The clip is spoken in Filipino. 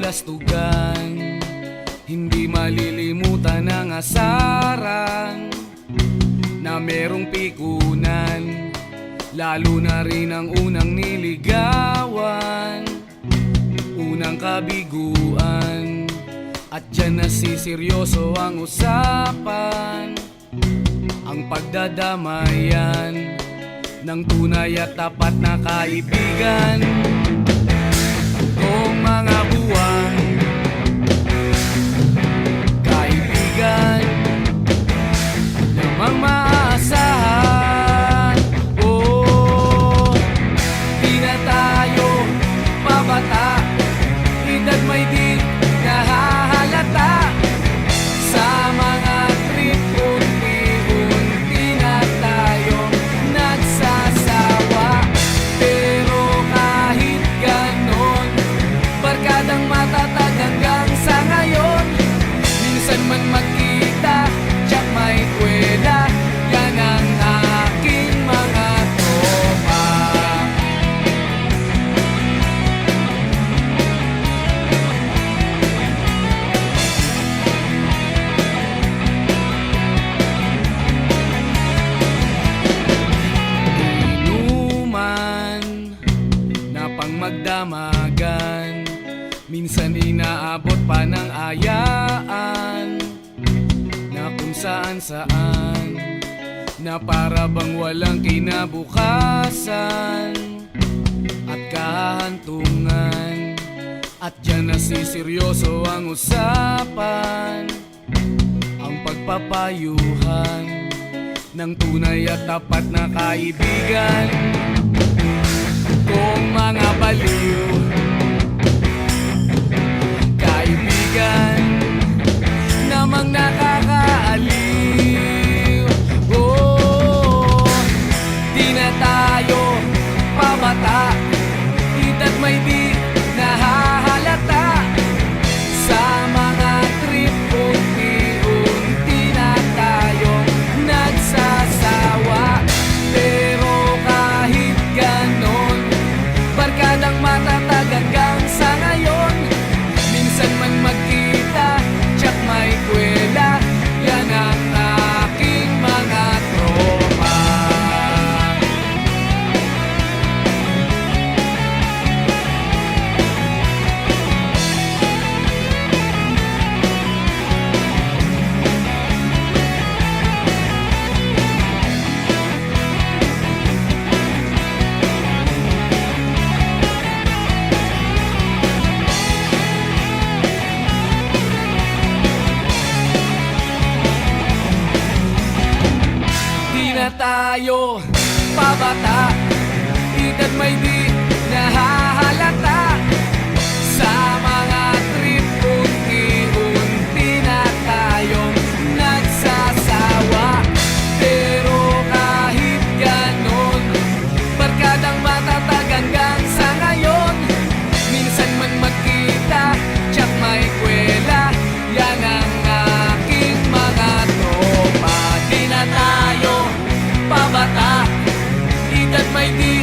kalastugan, hindi malilimutan ang asaran na merong pikunan, lalo na rin ang unang niligawan, unang kabiguan. At dyan nasiseryoso ang usapan, ang pagdadamayan ng tunay at tapat na kaibigan. Kung mga buwan, kaibigan namang maaasahan. Oh, di na tayo pabata, edad may di nahahalata. Sa mga trip unti-unti na tayong nagsasawa. Pero kahit ganon, barkadang matatag hanggang sa ngayon. Minsan man magkita, tsak may kwela, yan ang aking mga tropa. Inuman na pang magdamagan, minsan inaabot pa ng ayaan, na kung saan-saan, na para bang walang kinabukasan at kahantungan. At dyan nasiseryoso ang usapan, ang pagpapayuhan ng tunay at tapat na kaibigan. Kung mga baliw, kaibigan namang nakakaaliw. Oh, di na tayo pabata, edad may di nahahalata. Sa mga trip unti-unti na tayong nagsasawa. Pero kahit ganon, barkadang matatag hanggang sa ngayon. Minsan man magkita, tsak may kwela, yan ang aking mga tropa. Tayo pabata, edad may di nahahalata. Sa mga trip unti-unti na tayong nagsasawa. Pero kahit ganon, barkadang matatag hanggang sa ngayon. Minsan man magkita, tsak may kwela, yan ang aking mga tropa. Di na tayo pabata, edad may di